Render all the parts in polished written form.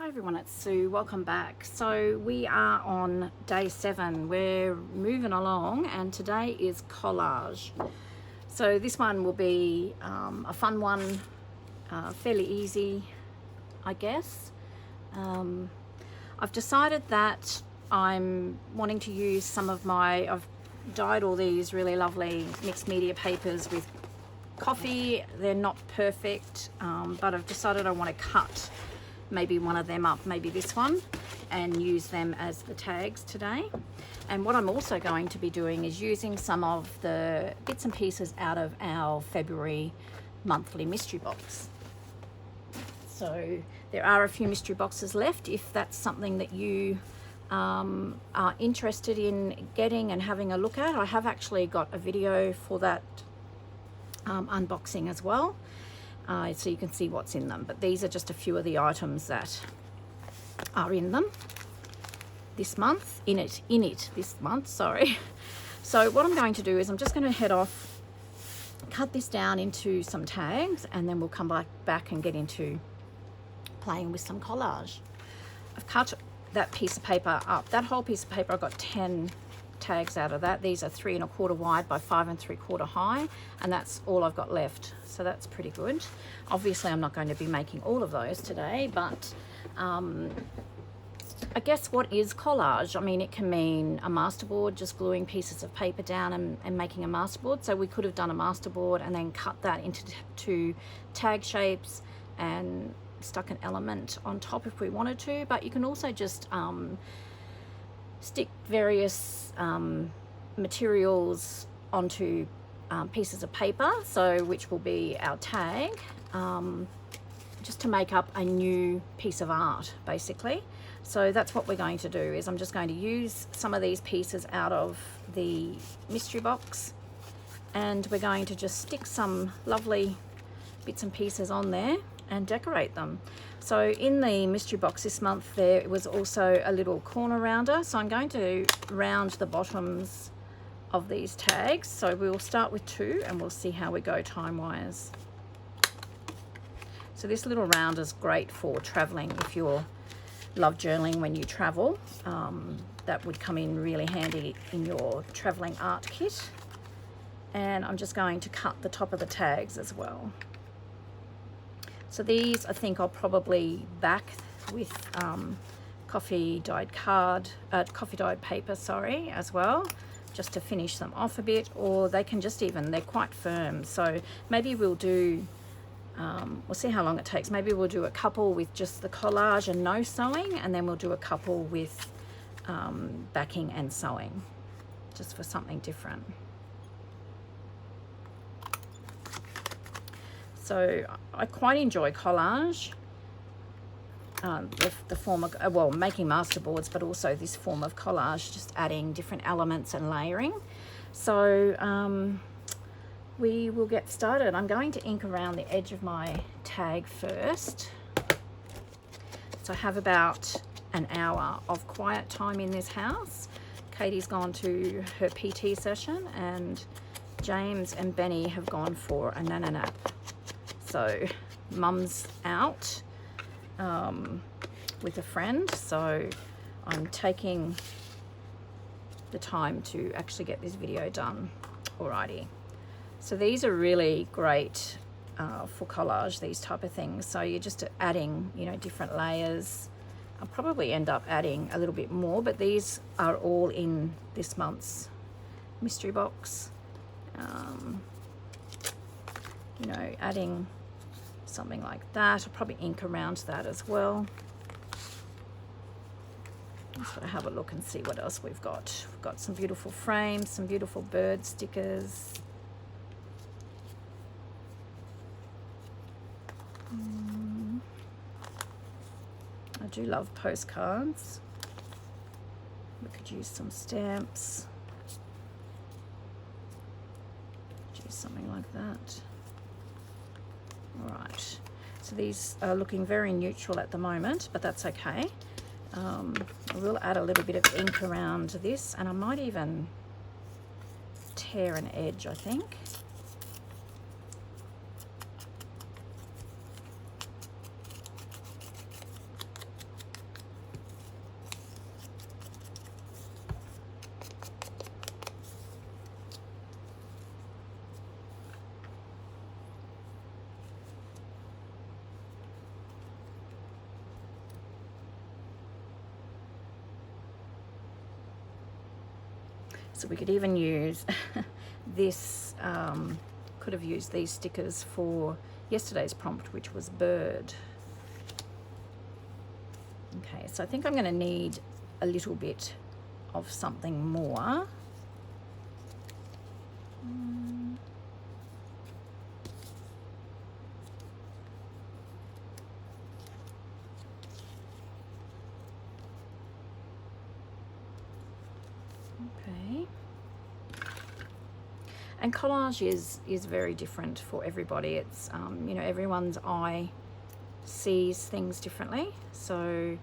Hi everyone, it's Sue. Welcome back. So we are on day 7. We're moving along and today is collage. So this one will be a fun one, fairly easy, I guess. I've decided that I'm wanting to use some of I've dyed all these really lovely mixed media papers with coffee. They're not perfect, but I've decided I want to cut maybe one of them up, maybe this one, and use them as the tags today. And what I'm also going to be doing is using some of the bits and pieces out of our February monthly mystery box. So there are a few mystery boxes left if that's something that you are interested in getting and having a look at. I have actually got a video for that unboxing as well. So you can see what's in them, but these are just a few of the items that are in them this month, this month, sorry. So what I'm going to do is I'm just going to head off, cut this down into some tags, and then we'll come back and get into playing with some collage. I've cut that piece of paper up, that whole piece of paper. I got 10 tags out of that. These are 3 1/4 wide by 5 3/4 high, and that's all I've got left, so that's pretty good. Obviously I'm not going to be making all of those today, but I guess what is collage? I mean, it can mean a masterboard, just gluing pieces of paper down and making a masterboard. So we could have done a masterboard and then cut that into tag shapes and stuck an element on top if we wanted to, but you can also just stick various materials onto pieces of paper, so which will be our tag, just to make up a new piece of art basically. So that's what we're going to do, is I'm just going to use some of these pieces out of the mystery box, and we're going to just stick some lovely bits and pieces on there and decorate them. So in the mystery box this month there was also a little corner rounder, so I'm going to round the bottoms of these tags. So we'll start with 2 and we'll see how we go time wise. So this little round is great for traveling. If you love journaling when you travel, that would come in really handy in your traveling art kit. And I'm just going to cut the top of the tags as well. So these I think I'll probably back with coffee dyed paper, sorry, as well, just to finish them off a bit, or they can just they're quite firm. So maybe we'll do, we'll see how long it takes. Maybe we'll do a couple with just the collage and no sewing, and then we'll do a couple with backing and sewing, just for something different. So I quite enjoy collage, the form of, well, making masterboards, but also this form of collage, just adding different elements and layering. So we will get started. I'm going to ink around the edge of my tag first. So I have about an hour of quiet time in this house. Katie's gone to her PT session and James and Benny have gone for a nana nap. So mum's out with a friend, so I'm taking the time to actually get this video done. Alrighty, so these are really great for collage, these type of things. So you're just adding, you know, different layers. I'll probably end up adding a little bit more, but these are all in this month's mystery box. You know, adding something like that. I'll probably ink around that as well. Just want to have a look and see what else we've got. We've got some beautiful frames, some beautiful bird stickers. I do love postcards. We could use some stamps. Use something like that. Alright, so these are looking very neutral at the moment, but that's okay. I will add a little bit of ink around this, and I might even tear an edge, I think. So we could even use this, could have used these stickers for yesterday's prompt, which was bird. Okay, so I think I'm going to need a little bit of something more. Okay. And collage is very different for everybody. It's, you know, everyone's eye sees things differently. So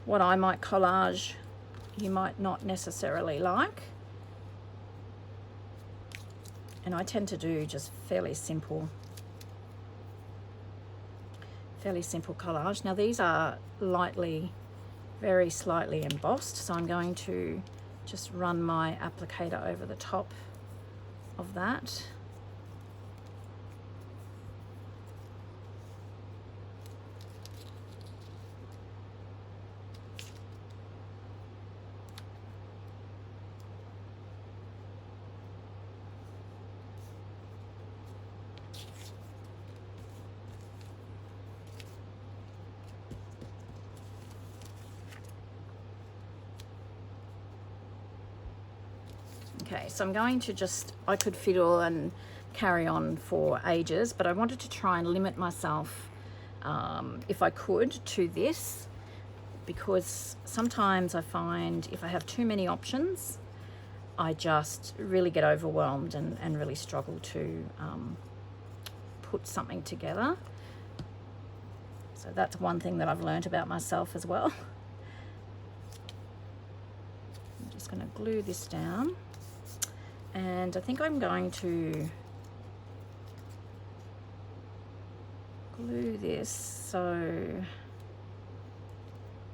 what I might collage, you might not necessarily like. And I tend to do just fairly simple collage. Now these are lightly, very slightly embossed, so I'm going to just run my applicator over the top of that. Okay, so I'm going to just, I could fiddle and carry on for ages, but I wanted to try and limit myself, if I could, to this, because sometimes I find if I have too many options, I just really get overwhelmed and really struggle to put something together. So that's one thing that I've learned about myself as well. I'm just going to glue this down. And I think I'm going to glue this so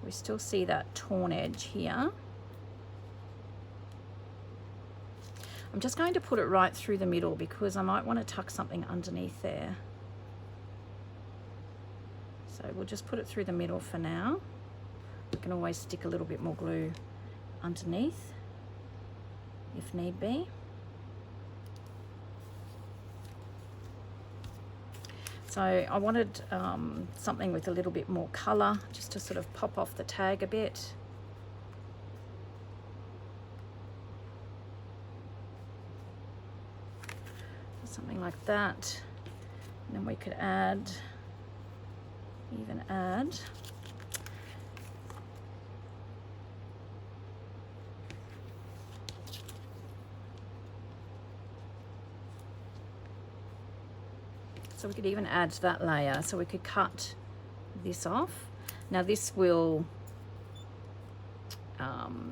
we still see that torn edge here. I'm just going to put it right through the middle because I might want to tuck something underneath there. So we'll just put it through the middle for now. We can always stick a little bit more glue underneath if need be. So I wanted something with a little bit more colour, just to sort of pop off the tag a bit. Something like that. And then we could add, even add so we could even add that layer, so we could cut this off. Now this will,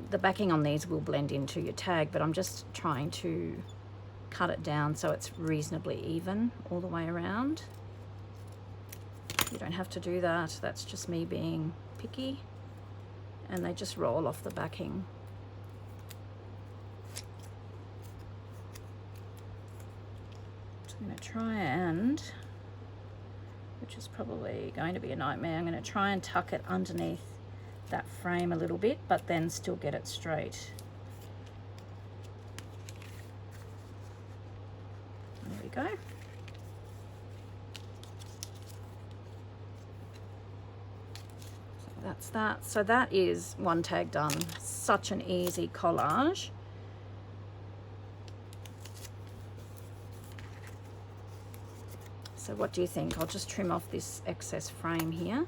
the backing on these will blend into your tag, but I'm just trying to cut it down so it's reasonably even all the way around. You don't have to do that, that's just me being picky, and they just roll off the backing. I'm going to try and, which is probably going to be a nightmare, I'm going to try and tuck it underneath that frame a little bit, but then still get it straight. There we go. So that's that. So that is one tag done. Such an easy collage. So what do you think? I'll just trim off this excess frame here.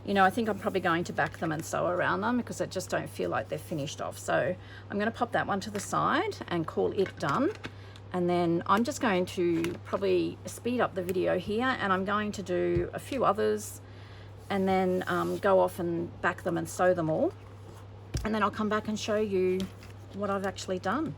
You know, I think I'm probably going to back them and sew around them because I just don't feel like they're finished off. So I'm going to pop that one to the side and call it done. And then I'm just going to probably speed up the video here, and I'm going to do a few others and then go off and back them and sew them all. And then I'll come back and show you what I've actually done.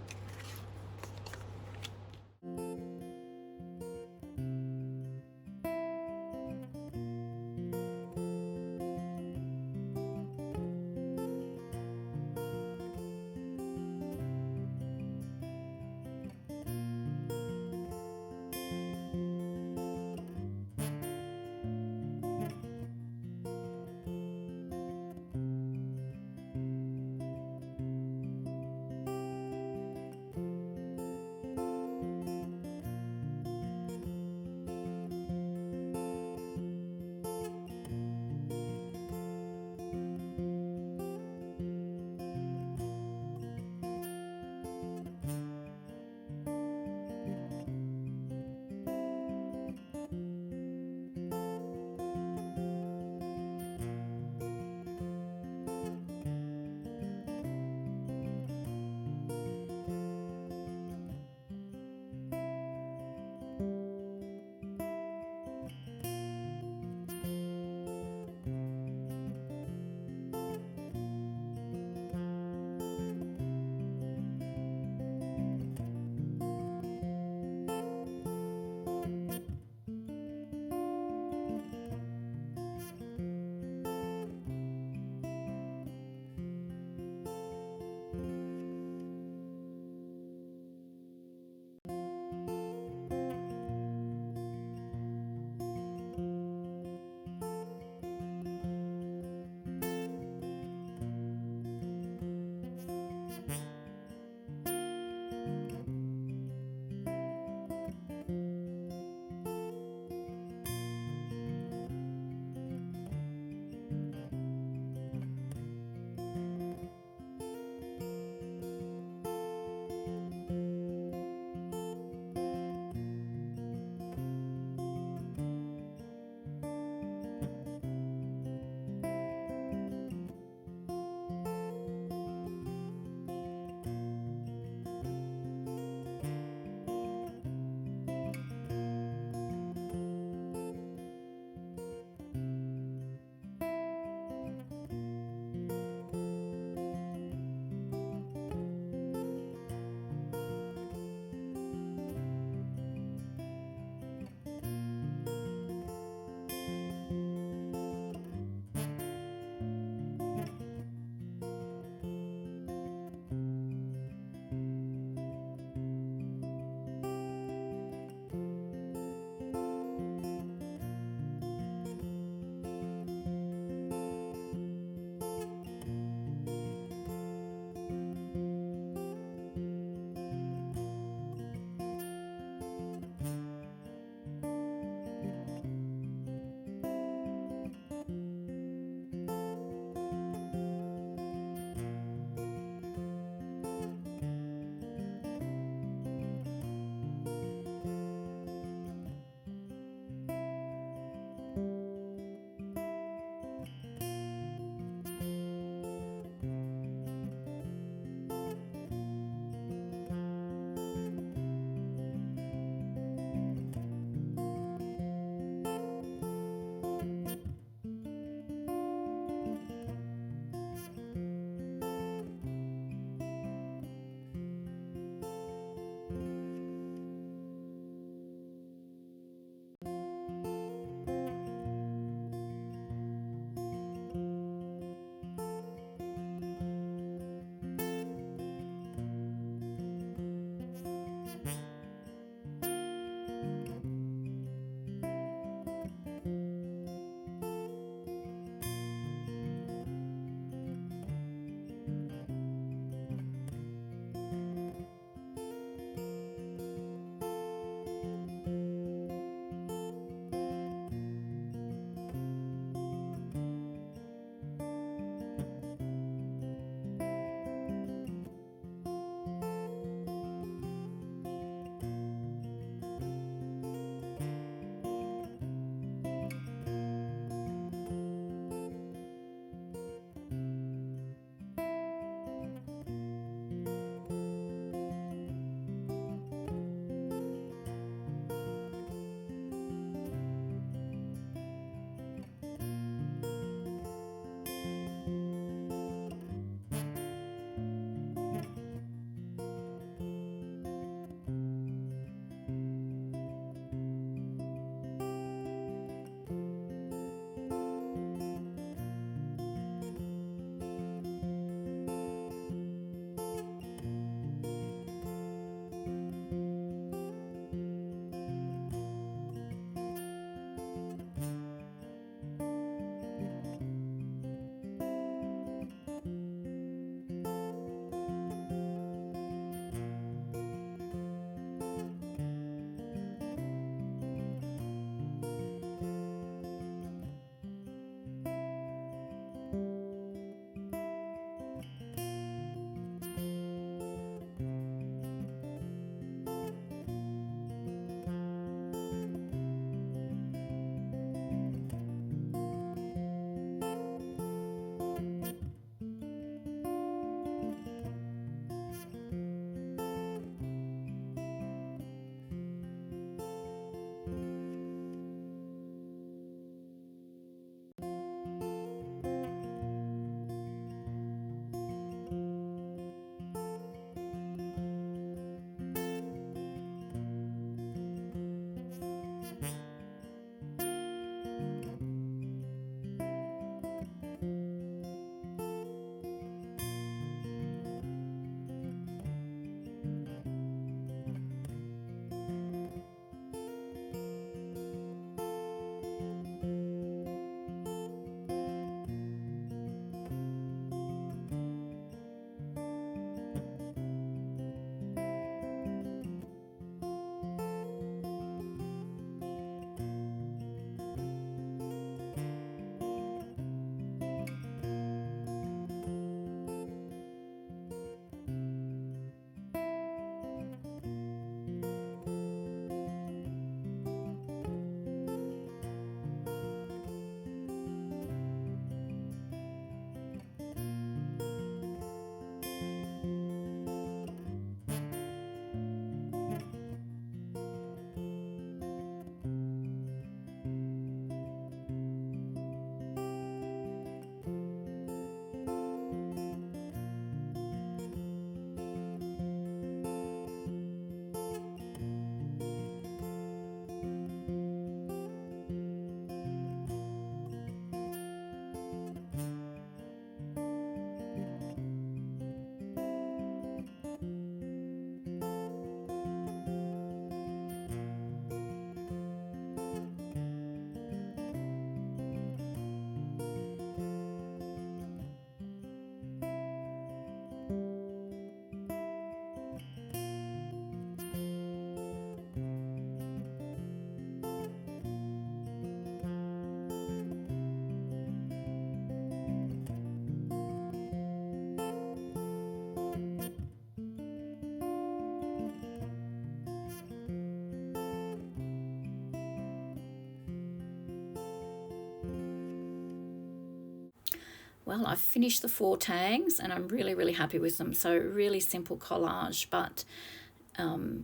well, I've finished the 4 tags and I'm really, really happy with them. So really simple collage, but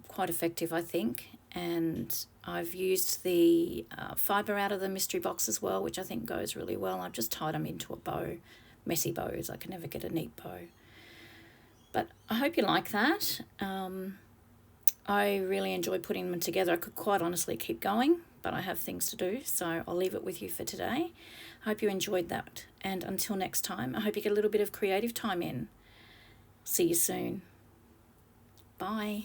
quite effective, I think. And I've used the fibre out of the mystery box as well, which I think goes really well. I've just tied them into a bow. Messy bows, I can never get a neat bow. But I hope you like that. I really enjoy putting them together. I could quite honestly keep going, but I have things to do, so I'll leave it with you for today. I hope you enjoyed that, and until next time, I hope you get a little bit of creative time in. See you soon. Bye.